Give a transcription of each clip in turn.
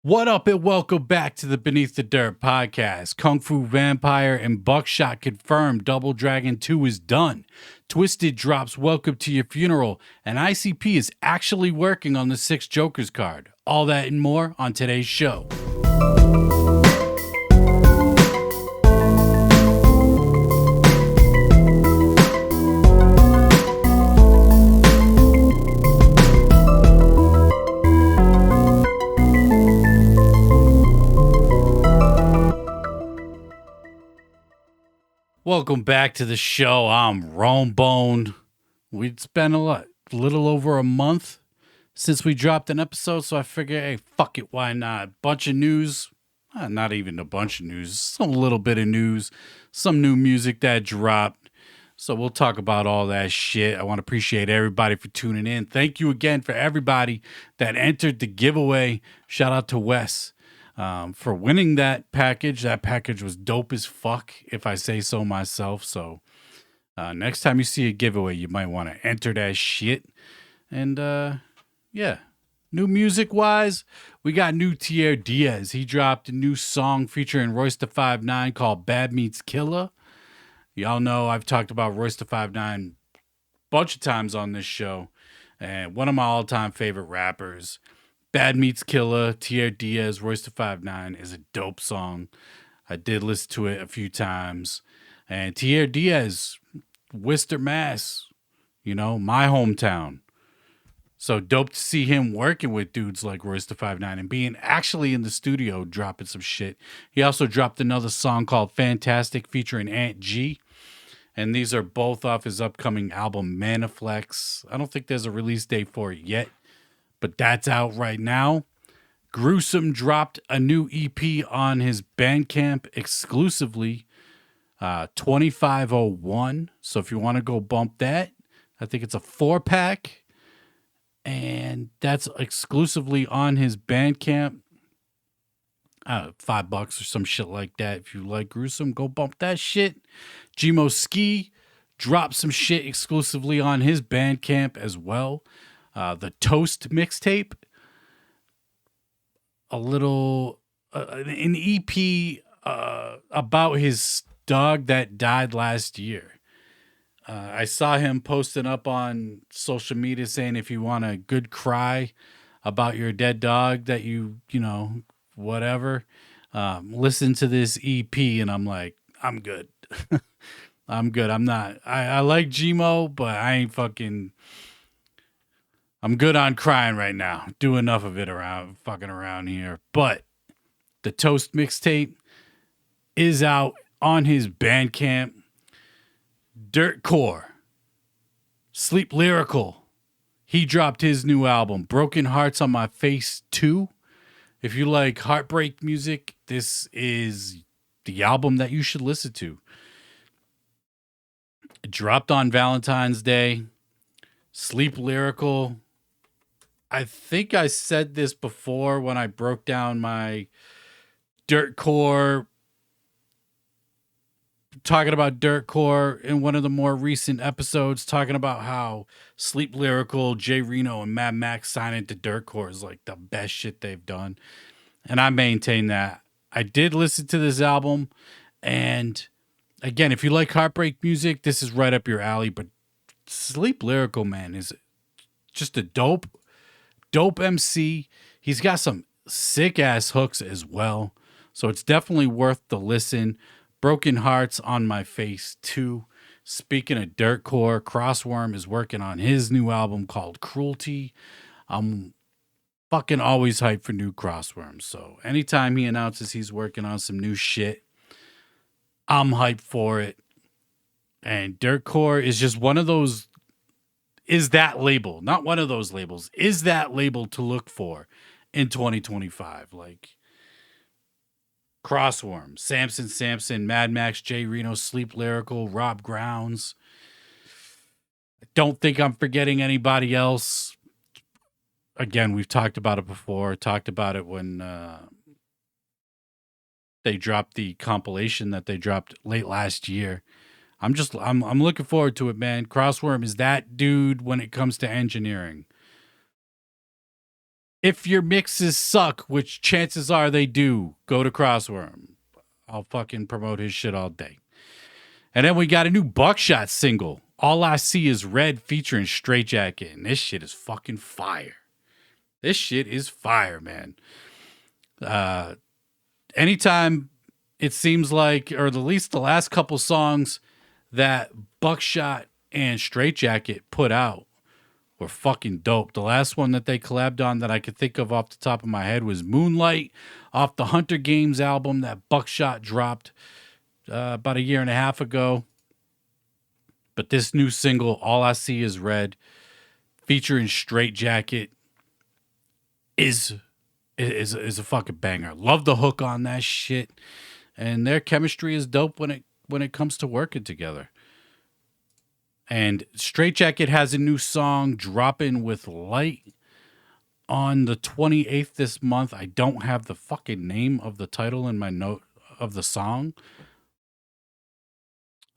What up and welcome back to the Beneath the Dirt podcast. Kung Fu Vampire and Bukshot confirmed Double Dragon 2 is done. Twiztid drops Welcome to Your Funeral, and ICP is actually working on the 6 Jokers card. All that and more on today's show. Welcome back to the show. I'm Rome Bone. It's been a little over a month since we dropped an episode, so I figured, hey, fuck it, why not? Bunch of news, not even a bunch of news, some little bit of news, some new music that dropped. So we'll talk about all that shit. I want to appreciate everybody for tuning in. Thank you again for everybody that entered the giveaway. Shout out to Wes. For winning that package. That package was dope as fuck, if I say so myself. So next time you see a giveaway, you might want to enter that shit. And yeah, new music wise, we got new Tier Diaz. He dropped a new song featuring Royce da 5'9" called Bad Meets Killer. Y'all know I've talked about Royce da 5'9" a bunch of times on this show, and one of my all-time favorite rappers. Bad Meets Killer, Tier Diaz, Royce da 5'9" is a dope song. I did listen to it a few times. And Tier Diaz, Worcester, Mass, my hometown. So dope to see him working with dudes like Royce da 5'9" and being actually in the studio dropping some shit. He also dropped another song called Fantastic featuring Aunt G. And these are both off his upcoming album, Maniflex. I don't think there's a release date for it yet, but that's out right now. Gruesome dropped a new EP on his Bandcamp exclusively, 2501. So if you want to go bump that, I think it's a 4-pack. And that's exclusively on his Bandcamp. $5 or some shit like that. If you like Gruesome, go bump that shit. Gmo Ski dropped some shit exclusively on his Bandcamp as well. The Toast mixtape, an EP about his dog that died last year. I saw him posting up on social media saying if you want a good cry about your dead dog that whatever, listen to this EP. And I'm like, I'm good. I'm good. I like Gmo, but I ain't fucking... I'm good on crying right now. Do enough of it fucking around here. But the Toast mixtape is out on his Bandcamp. Dirtcore, Sleep Lyrical. He dropped his new album, Broken Hearts on My Face 2. If you like heartbreak music, this is the album that you should listen to. It dropped on Valentine's Day. Sleep Lyrical. I think I said this before when I broke down my Dirtcore, talking about Dirtcore in one of the more recent episodes, talking about how Sleep Lyrical, Jay Reno, and Mad Max signing to Dirtcore is like the best shit they've done. And I maintain that. I did listen to this album, and again, if you like heartbreak music, this is right up your alley. But Sleep Lyrical, man, is just a dope MC. He's got some sick ass hooks as well. So it's definitely worth the listen. Broken Hearts on My Face 2. Speaking of Dirtcore, Crossworm is working on his new album called Cruelty. I'm fucking always hyped for new Crossworm. So anytime he announces he's working on some new shit, I'm hyped for it. And Dirtcore is just one of those, is that label, not one of those labels, is that label to look for in 2025. Like Crossworm, Samson, Mad Max, Jay Reno, Sleep Lyrical, Rob Grounds. I don't think I'm forgetting anybody else. Again, we've talked about it before. Talked about it when they dropped the compilation that they dropped late last year. I'm looking forward to it, man. Crossworm is that dude when it comes to engineering. If your mixes suck, which chances are they do, go to Crossworm. I'll fucking promote his shit all day. And then we got a new Bukshot single, All I See Is Red, featuring Straight Jacket. And this shit is fucking fire. This shit is fire, man. Anytime it seems like, or at least the last couple songs that Bukshot and Straight Jacket put out were fucking dope. The last one that they collabed on that I could think of off the top of my head was Moonlight off the Hunter Games album that Bukshot dropped about a year and a half ago. But this new single, All I See Is Red, featuring Straight Jacket, is a fucking banger. Love the hook on that shit. And their chemistry is dope when it comes to working together. And Straight Jacket has a new song dropping with Light on the 28th this month. I don't have the fucking name of the title in my note of the song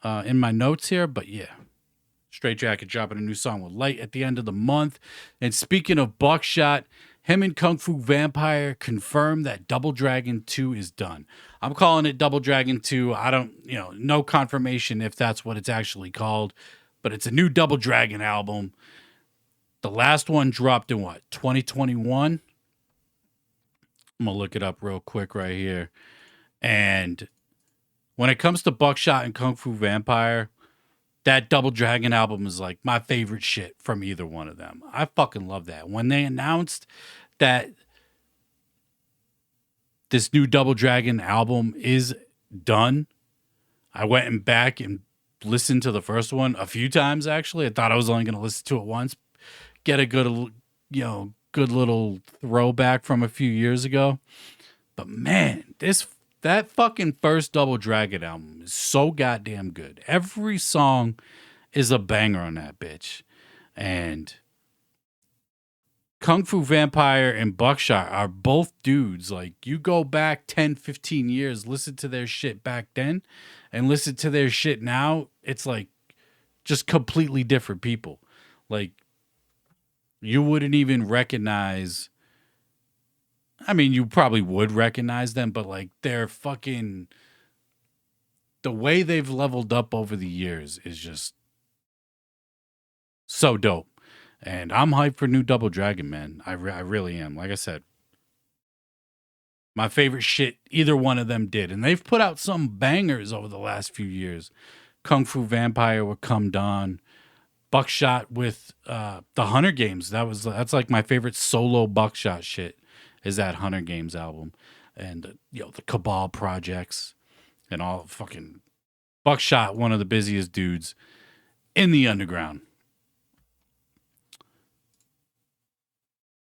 in my notes here, but yeah. Straight Jacket dropping a new song with Light at the end of the month. And speaking of Bukshot, him and Kung Fu Vampire confirmed that Double Dragon 2 is done. I'm calling it Double Dragon 2. I don't, no confirmation if that's what it's actually called. But it's a new Double Dragon album. The last one dropped in 2021? I'm going to look it up real quick right here. And when it comes to Bukshot and Kung Fu Vampire, that Double Dragon album is like my favorite shit from either one of them. I fucking love that. When they announced that this new Double Dragon album is done, I went back and listened to the first one a few times, actually. I thought I was only going to listen to it once, get a good, good little throwback from a few years ago. But man, that fucking first Double Dragon album is so goddamn good. Every song is a banger on that bitch. And Kung Fu Vampire and Bukshot are both dudes. Like, you go back 10, 15 years, listen to their shit back then, and listen to their shit now, it's like just completely different people. Like, you wouldn't even recognize, I mean, you probably would recognize them, but like they're fucking, the way they've leveled up over the years is just so dope. And I'm hyped for new Double Dragon, man. I really am. Like I said, my favorite shit either one of them did. And they've put out some bangers over the last few years. Kung Fu Vampire with Come Dawn. Bukshot with the Hunter Games. That's like my favorite solo Bukshot shit is that Hunter Games album. And, the Cabal projects and all fucking Bukshot, one of the busiest dudes in the underground.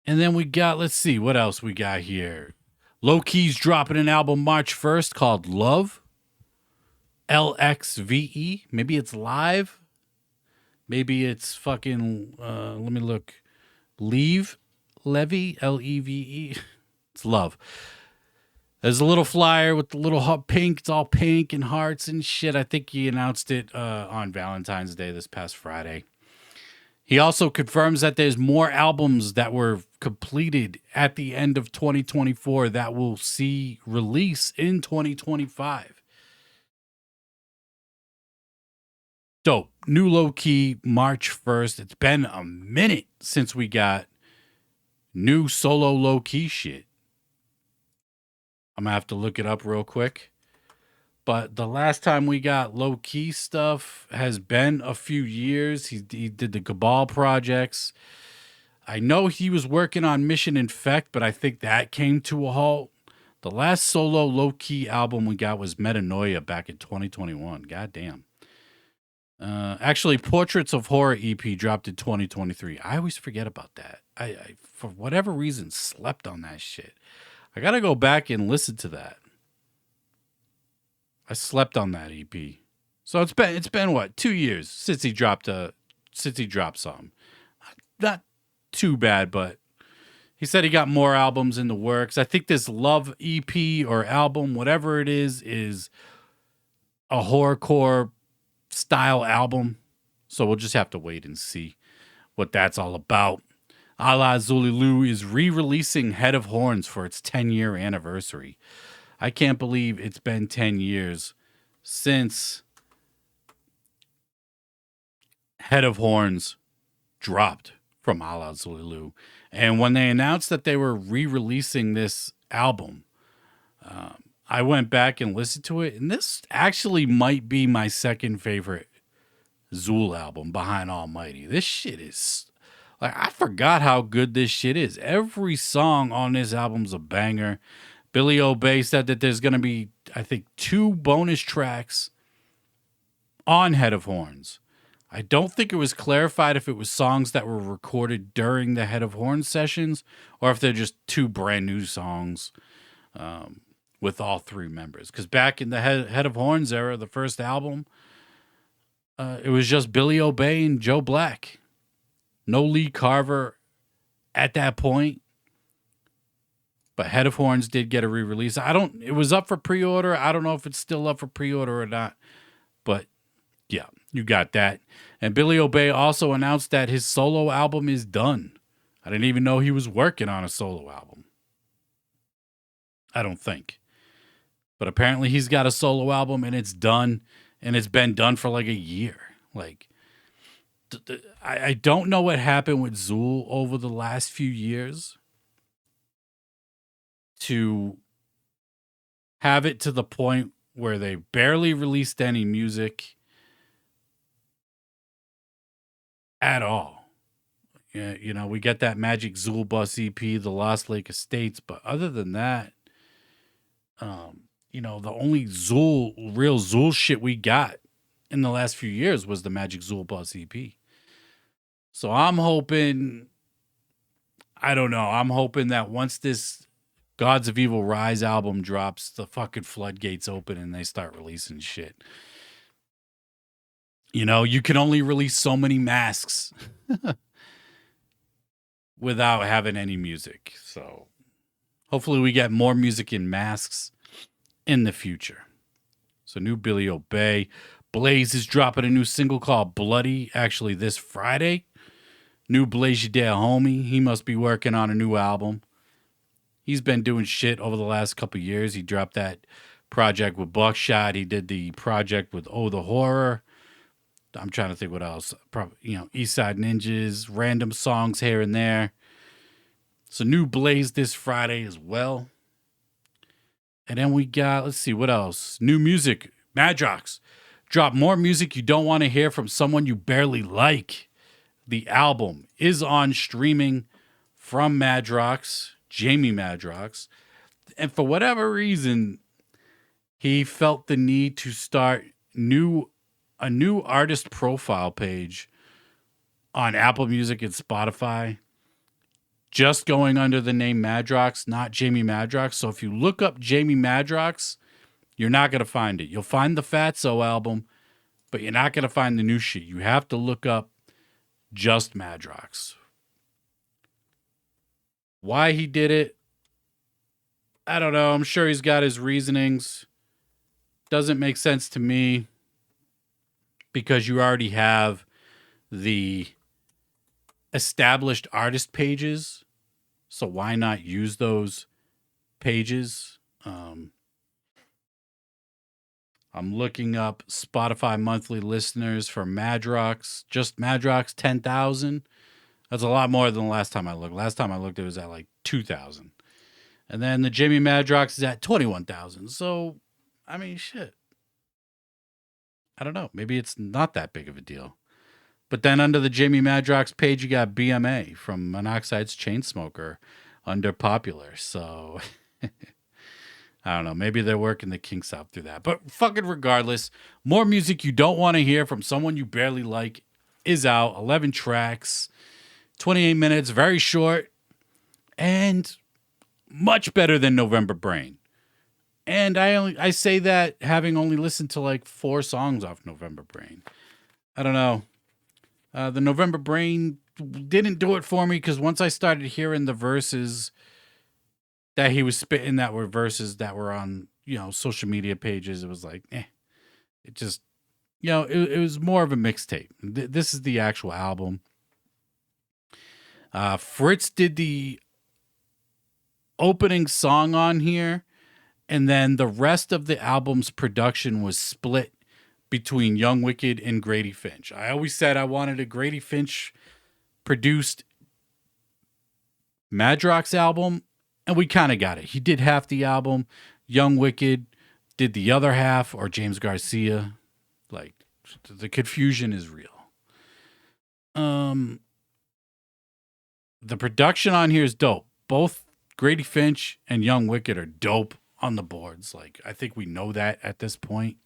And then we got, let's see, what else we got here. Low Key's dropping an album March 1st called Love. Lxve. Maybe it's live. Maybe it's fucking, let me look. Leve? Leve? It's Love. There's a little flyer with the little pink. It's all pink and hearts and shit. I think he announced it on Valentine's Day this past Friday. He also confirms that there's more albums that were completed at the end of 2024 that will see release in 2025. Dope. New Low Key, March 1st. It's been a minute since we got new solo Low Key shit. I'm going to have to look it up real quick. But the last time we got Low Key stuff has been a few years. He did the Cabal projects. I know he was working on Mission Infect, but I think that came to a halt. The last solo Low Key album we got was Metanoia back in 2021. Goddamn. Actually, Portraits of Horror EP dropped in 2023. I always forget about that. I for whatever reason, slept on that shit. I got to go back and listen to that. I slept on that EP. So it's been what, 2 years since he dropped something. Not too bad, but he said he got more albums in the works. I think this Love EP or album, whatever it is a horrorcore style album. So we'll just have to wait and see what that's all about. Alla Zululu is re-releasing Head of Horns for its 10-year anniversary. I can't believe it's been 10 years since Head of Horns dropped from Alla Zululu. And when they announced that they were re-releasing this album, I went back and listened to it, and this actually might be my second favorite Zool album behind Almighty. This shit is like, I forgot how good this shit is. Every song on this album's a banger. Billy Obey said that there's going to be, I think, 2 bonus tracks on Head of Horns. I don't think it was clarified if it was songs that were recorded during the Head of Horns sessions or if they're just 2 brand new songs with all 3 members. Because back in the Head of Horns era, the first album, it was just Billy Obey and Joe Black. No Lee Carver at that point. But Head of Horns did get a re-release. It was up for pre-order. I don't know if it's still up for pre-order or not. But yeah, you got that. And Billy Obey also announced that his solo album is done. I didn't even know he was working on a solo album. I don't think. But apparently he's got a solo album and it's done. And it's been done for like a year. Like, I don't know what happened with Zool over the last few years to have it to the point where they barely released any music at all. Yeah, you know, we get that Magic Zool Bus EP, The Lost Lake Estates, but other than that, you know, the only real Zool shit we got in the last few years was the Magic Zool Bus EP. So I'm hoping, I don't know, I'm hoping that once this Gods of Evil Rise album drops, the fucking floodgates open and they start releasing shit. You know, you can only release so many masks without having any music. So hopefully we get more music in masks in the future. So new Billy Obey. Blaze is dropping a new single called Bloody, actually this Friday. New Blaze You Dare homie. He must be working on a new album. He's been doing shit over the last couple years. He dropped that project with Bukshot. He did the project with Oh the Horror. I'm trying to think what else. Probably, you know, East Side Ninjas, random songs here and there. So new Blaze this Friday as well. And then we got, let's see, what else? New music. Madrox. Drop more music you don't want to hear from someone you barely like. The album is on streaming from Madrox, Jamie Madrox. And for whatever reason, he felt the need to start a new artist profile page on Apple Music and Spotify, just going under the name Madrox, not Jamie Madrox. So if you look up Jamie Madrox, you're not going to find it. You'll find the Fatso album, but you're not going to find the new shit. You have to look up just Madrox. Why he did it, I don't know. I'm sure he's got his reasonings. Doesn't make sense to me because you already have the established artist pages. So why not use those pages? I'm looking up Spotify monthly listeners for Madrox. Just Madrox, 10,000. That's a lot more than the last time I looked. Last time I looked, it was at like 2,000. And then the Jamie Madrox is at 21,000. So, I mean, shit. I don't know. Maybe it's not that big of a deal. But then under the Jamie Madrox page, you got BMA from Monoxide's Chainsmoker under popular. So, I don't know. Maybe they're working the kinks out through that. But fucking regardless, more music you don't want to hear from someone you barely like is out. 11 tracks, 28 minutes, very short, and much better than November Brain. And I say that having only listened to like 4 songs off November Brain. I don't know. The November Brain didn't do it for me because once I started hearing the verses that he was spitting that were verses that were on, you know, social media pages, it was like, it just, you know, it was more of a mixtape. This is the actual album. Fritz did the opening song on here, and then the rest of the album's production was split between Young Wicked and Grady Finch. I always said I wanted a Grady Finch produced Madrox album, and we kind of got it. He did half the album. Young Wicked did the other half, or James Garcia. Like, the confusion is real. The production on here is dope. Both Grady Finch and Young Wicked are dope on the boards. Like, I think we know that at this point.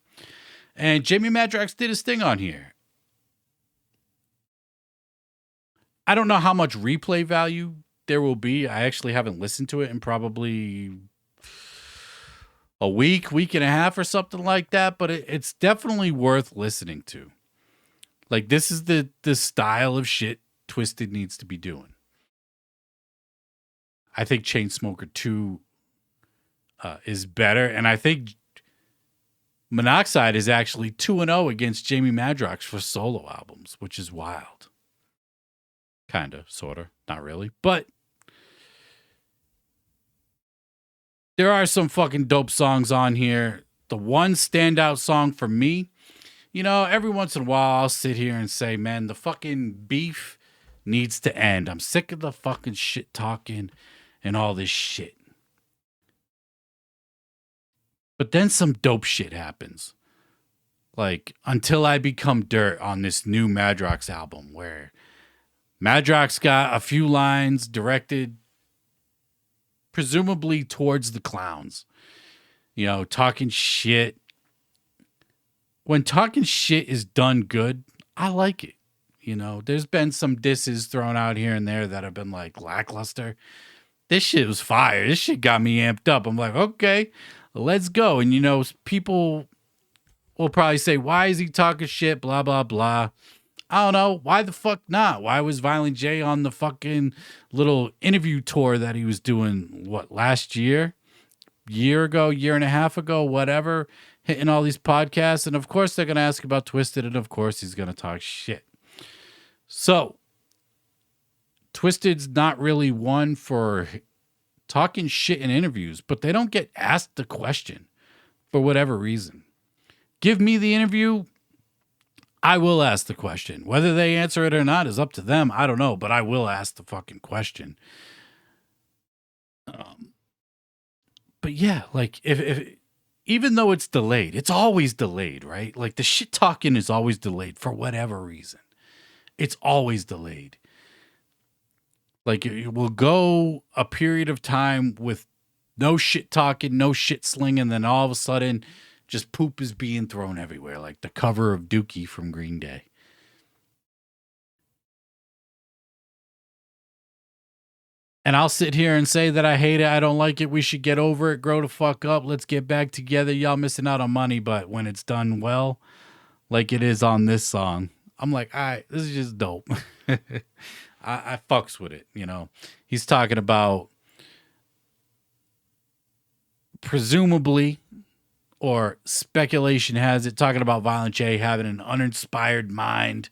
And Jamie Madrox did his thing on here. I don't know how much replay value there will be. I actually haven't listened to it in probably a week and a half or something like that, but it's definitely worth listening to. Like, this is the style of shit Twiztid needs to be doing. I think Chainsmoker 2 is better, and I think Monoxide is actually 2-0 against Jamie Madrox for solo albums, which is wild. Kind of, sort of, not really, but there are some fucking dope songs on here. The one standout song for me, you know, every once in a while I'll sit here and say, man, the fucking beef needs to end. I'm sick of the fucking shit talking and all this shit. But then some dope shit happens. Like, Until I Become Dirt on this new Madrox album, where Madrox got a few lines directed presumably towards the clowns. You know, talking shit. When talking shit is done good, I like it. You know, there's been some disses thrown out here and there that have been like lackluster. This shit was fire. This shit got me amped up. I'm like, okay, let's go. And, you know, people will probably say, why is he talking shit? Blah, blah, blah. I don't know. Why the fuck not? Why was Violent J on the fucking little interview tour that he was doing, last year? Year ago, year and a half ago, whatever, hitting all these podcasts. And of course, they're going to ask about Twiztid, and of course, he's going to talk shit. So, Twiztid's not really one for talking shit in interviews, but they don't get asked the question for whatever reason. Give me the interview, I will ask the question. Whether they answer it or not is up to them. I don't know, but I will ask the fucking question. But yeah, like if even though it's delayed, it's always delayed, right? Like the shit talking is always delayed for whatever reason. It's always delayed. Like it will go a period of time with no shit talking, no shit slinging, then all of a sudden just poop is being thrown everywhere, like the cover of Dookie from Green Day. And I'll sit here and say that I hate it. I don't like it. We should get over it. Grow the fuck up. Let's get back together. Y'all missing out on money, but when it's done well, like it is on this song, I'm like, all right, this is just dope. I fucks with it, you know. He's talking about presumably, or speculation has it, talking about Violent J having an uninspired mind,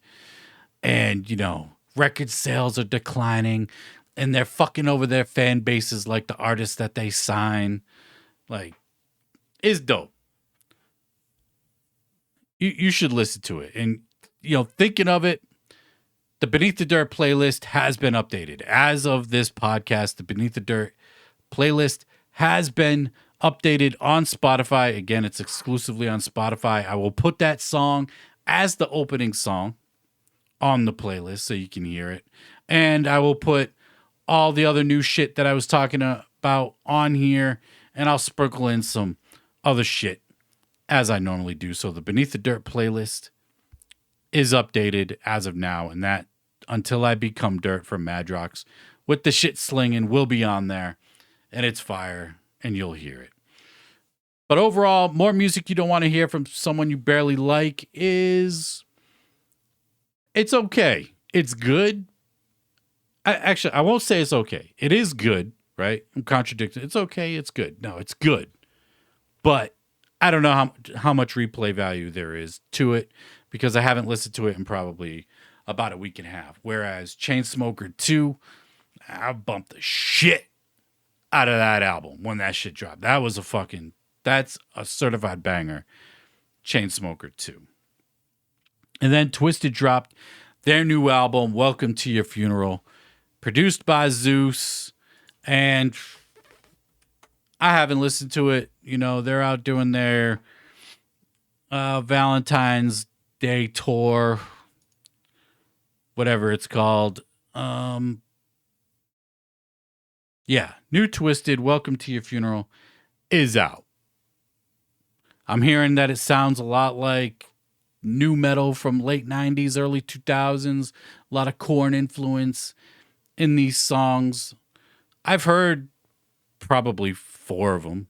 and, you know, record sales are declining, and they're fucking over their fan bases like the artists that they sign. Like, it's dope. You should listen to it. And, you know, thinking of it, the Beneath the Dirt playlist has been updated. As of this podcast, the Beneath the Dirt playlist has been updated on Spotify. Again, it's exclusively on Spotify. I will put that song as the opening song on the playlist so you can hear it. And I will put all the other new shit that I was talking about on here, and I'll sprinkle in some other shit as I normally do. So the Beneath the Dirt playlist is updated as of now, and that Until I Become Dirt from Madrox with the shit slinging will be on there, and it's fire, and you'll hear it. But overall, more music you don't want to hear from someone you barely like is... it's okay. It's good. I won't say it's okay. It is good, right? I'm contradicting. It's okay. It's good. No, it's good. But I don't know how much replay value there is to it because I haven't listened to it in probably about a week and a half. Whereas Chainsmoker 2, I bumped the shit out of that album when that shit dropped. That's a certified banger. Chainsmoker 2. And then Twiztid dropped their new album, Welcome to Your Funeral, produced by Zeus. And I haven't listened to it. You know, they're out doing their Valentine's Day tour, whatever it's called. Yeah, new Twiztid, Welcome to Your Funeral, is out. I'm hearing that it sounds a lot like new metal from late 90s, early 2000s. A lot of Korn influence in these songs. I've heard probably 4 of them.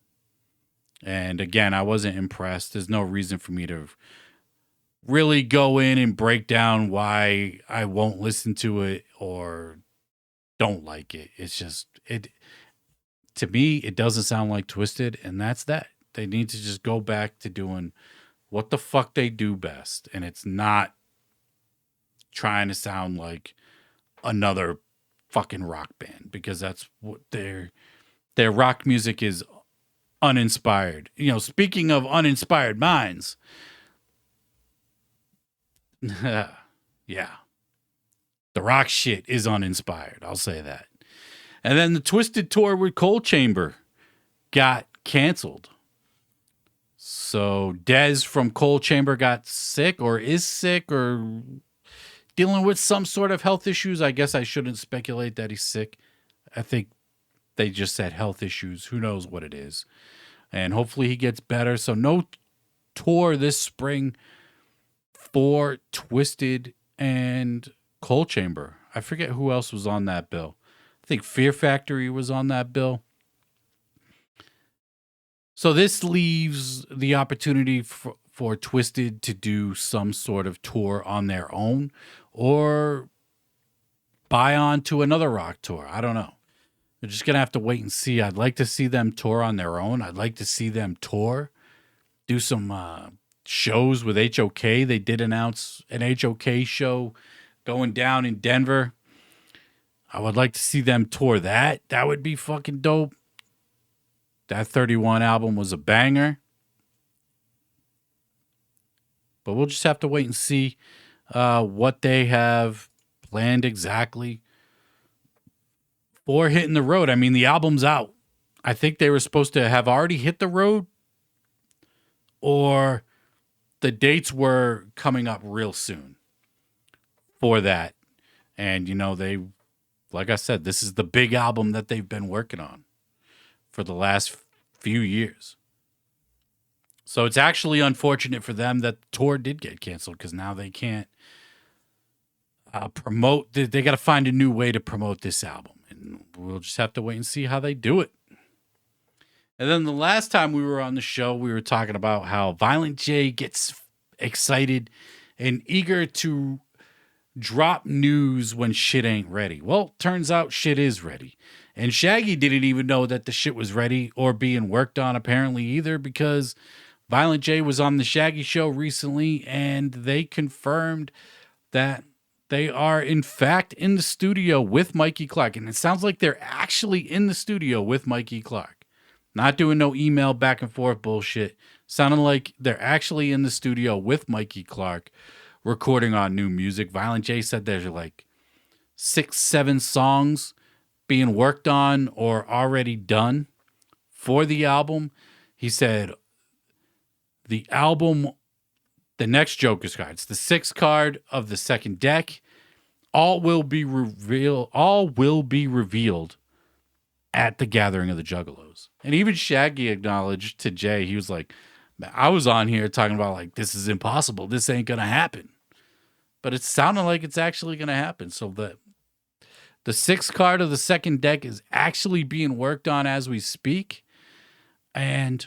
And again, I wasn't impressed. There's no reason for me to really go in and break down why I won't listen to it or don't like it. It's just, to me, it doesn't sound like Twiztid, and that's that. They need to just go back to doing what the fuck they do best, and it's not trying to sound like another fucking rock band, because that's what their rock music is, uninspired. You know, speaking of uninspired minds, yeah, the rock shit is uninspired. I'll say that. And then the Twiztid tour with Cold Chamber got canceled. So Dez from Cold Chamber got sick, or is sick, or dealing with some sort of health issues. I guess I shouldn't speculate that he's sick. I think they just said health issues. Who knows what it is. And hopefully he gets better. So no tour this spring for Twiztid and Cold Chamber. I forget who else was on that bill. I think Fear Factory was on that bill. So this leaves the opportunity for Twiztid to do some sort of tour on their own, or buy on to another rock tour. I don't know. We're just going to have to wait and see. I'd like to see them tour on their own. I'd like to see them tour, do some shows with HOK. They did announce an HOK show going down in Denver. I would like to see them tour that. That would be fucking dope. That 31 album was a banger. But we'll just have to wait and see what they have planned exactly for hitting the road. I mean, the album's out. I think they were supposed to have already hit the road, or the dates were coming up real soon for that. And, you know, like I said, this is the big album that they've been working on for the last few years. So it's actually unfortunate for them that the tour did get canceled, because now they can't promote. They got to find a new way to promote this album. And we'll just have to wait and see how they do it. And then the last time we were on the show, we were talking about how Violent J gets excited and eager to drop news when shit ain't ready. Well, turns out shit is ready. And Shaggy didn't even know that the shit was ready or being worked on apparently either, because Violent J was on the Shaggy show recently and they confirmed that they are in fact in the studio with Mikey Clark. And it sounds like they're actually in the studio with Mikey Clark. Not doing no email back and forth bullshit. Sounding like they're actually in the studio with Mikey Clark recording on new music. Violent J said there's like 6-7 songs being worked on or already done for the album. He said the album, the next Joker's card, it's the 6th card of the second deck. All will be revealed at the gathering of the Juggalos. And even Shaggy acknowledged to Jay, he was like, I was on here talking about like, this is impossible. This ain't going to happen. But it's sounding like it's actually going to happen. So the 6th card of the second deck is actually being worked on as we speak. And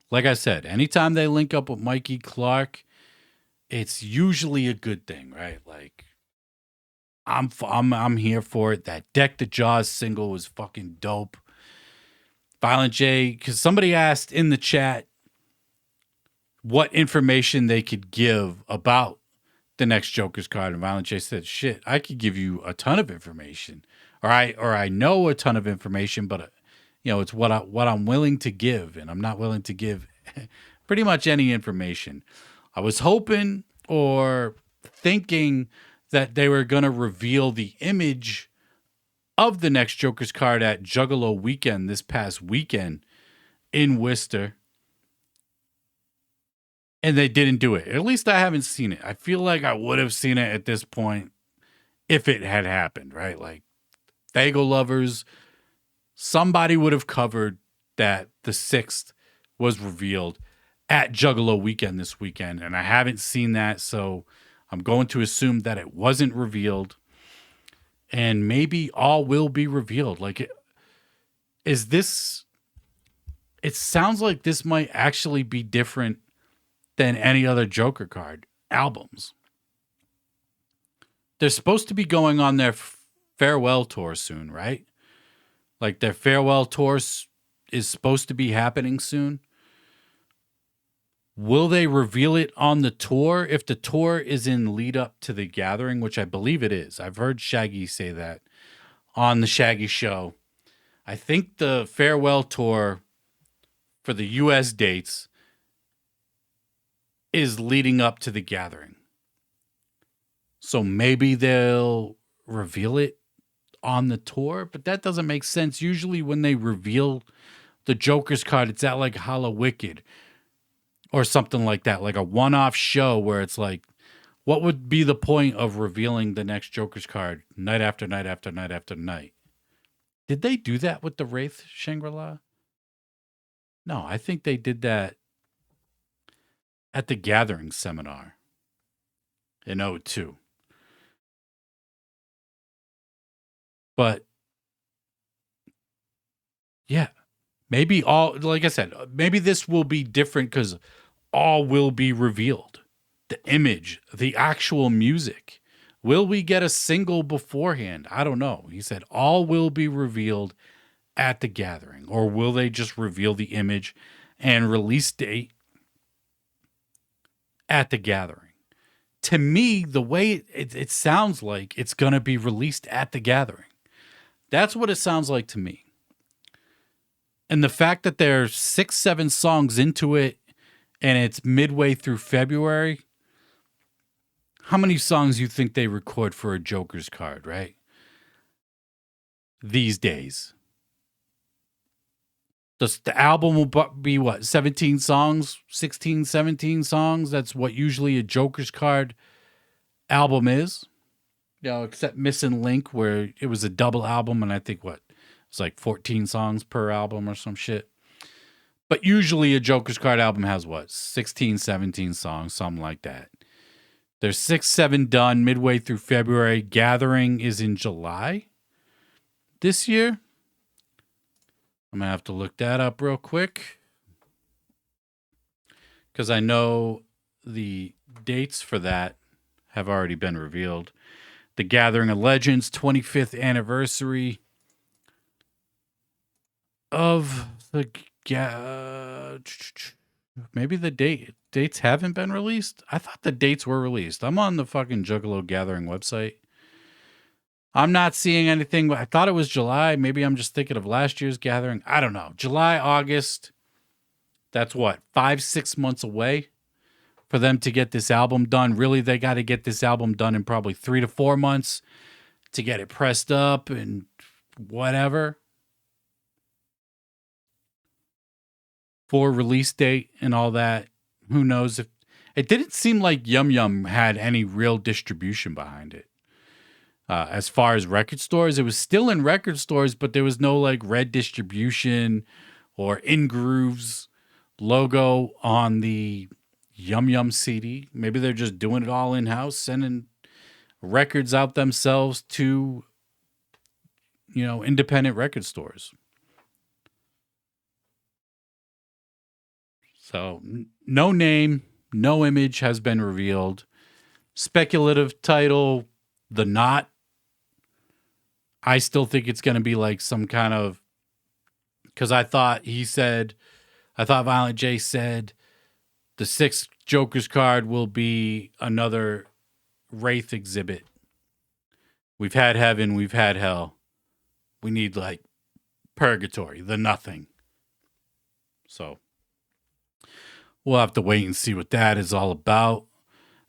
like I said, anytime they link up with Mikey Clark, it's usually a good thing, right? Like, I'm here for it. That Deck the Jaws single was fucking dope. Violent J, because somebody asked in the chat what information they could give about the next Joker's card, and Violent J said, "Shit, I could give you a ton of information, or I know a ton of information, but it's what I'm willing to give, and I'm not willing to give pretty much any information." I was hoping or thinking that they were going to reveal the image of the next Joker's card at Juggalo weekend this past weekend in Worcester. And they didn't do it. At least I haven't seen it. I feel like I would have seen it at this point if it had happened, right? Like, Fago lovers, somebody would have covered that the 6th was revealed at Juggalo weekend this weekend. And I haven't seen that, so I'm going to assume that it wasn't revealed. And maybe all will be revealed. Like, it sounds like this might actually be different than any other Joker card albums. They're supposed to be going on their farewell tour soon, right? Like, their farewell tour is supposed to be happening soon. Will they reveal it on the tour? If the tour is in lead up to the gathering, which I believe it is. I've heard Shaggy say that on the Shaggy Show. I think the farewell tour for the US dates is leading up to the gathering. So maybe they'll reveal it on the tour, but that doesn't make sense. Usually when they reveal the Joker's card, it's at like Alla Wicked or something like that, like a one-off show where it's like, what would be the point of revealing the next Joker's card night after night after night after night? Did they do that with the Wraith Shangri-La? No, I think they did that at the Gathering seminar in 2002. But yeah, maybe like I said, maybe this will be different because all will be revealed. The image, the actual music. Will we get a single beforehand? I don't know. He said all will be revealed at the gathering. Or will they just reveal the image and release date at the gathering? To me, the way it sounds like it's going to be released at the gathering. That's what it sounds like to me. And the fact that they're 6-7 songs into it and it's midway through February, how many songs you think they record for a Joker's card, right? These days. The album will be what, 17 songs, 16, 17 songs? That's what usually a Joker's card album is. Except Missing Link, where it was a double album, and I think it's like 14 songs per album or some shit. But usually a Joker's card album has 16, 17 songs, something like that. There's 6-7 done midway through February. Gathering is in July this year. I'm going to have to look that up real quick, because I know the dates for that have already been revealed. The Gathering of Legends, 25th anniversary of the maybe the dates haven't been released. I thought the dates were released. I'm on the fucking Juggalo Gathering website. I'm not seeing anything. I thought it was July. Maybe I'm just thinking of last year's gathering. I don't know. July, August. That's 5-6 months away for them to get this album done. Really, they got to get this album done in probably 3 to 4 months to get it pressed up and whatever. For release date and all that. Who knows if it didn't seem like Yum Yum had any real distribution behind it. As far as record stores, it was still in record stores, but there was no like red distribution or In Grooves logo on the Yum Yum CD. Maybe they're just doing it all in-house, sending records out themselves to, independent record stores. So no name, no image has been revealed. Speculative title, The Knot. I still think it's going to be like some kind of, because I thought Violent J said the 6th Joker's card will be another Wraith exhibit. We've had heaven, we've had hell. We need like purgatory, the nothing. So we'll have to wait and see what that is all about.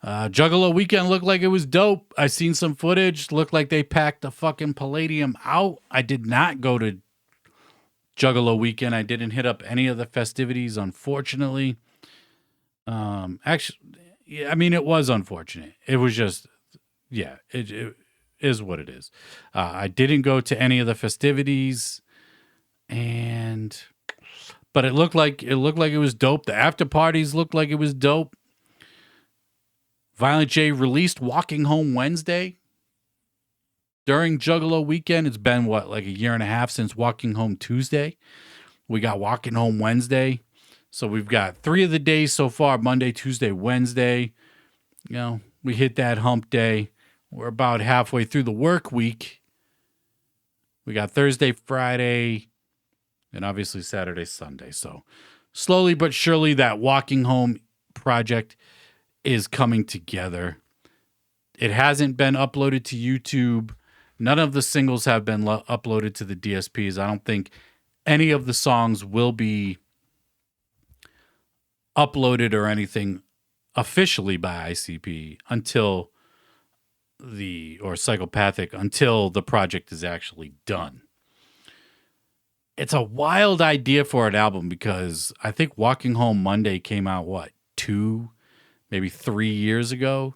Juggalo weekend looked like it was dope. I seen some footage. Looked like they packed the fucking Palladium out. I did not go to Juggalo weekend. I didn't hit up any of the festivities, unfortunately. Actually, yeah, I mean, it was unfortunate. It was just, yeah, it is what it is. I didn't go to any of the festivities, but it looked like it was dope. The after parties looked like it was dope. Violent J released Walking Home Wednesday during Juggalo weekend. It's been like a year and a half since Walking Home Tuesday. We got Walking Home Wednesday. So we've got 3 of the days so far, Monday, Tuesday, Wednesday. You know, we hit that hump day. We're about halfway through the work week. We got Thursday, Friday, and obviously Saturday, Sunday. So slowly but surely that Walking Home project is coming together. It hasn't been uploaded to YouTube. None of the singles have been uploaded to the DSPs. I don't think any of the songs will be uploaded or anything officially by ICP until Psychopathic until the project is actually done. It's a wild idea for an album because I think Walking Home Monday came out, 2, maybe 3 years ago?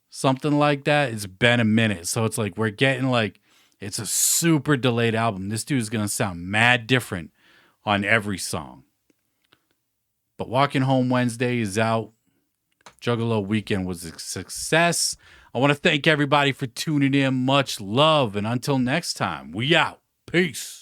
Something like that. It's been a minute. So it's like we're getting it's a super delayed album. This dude's going to sound mad different on every song. But Walking Home Wednesday is out. Juggalo weekend was a success. I want to thank everybody for tuning in. Much love. And until next time, we out. Peace.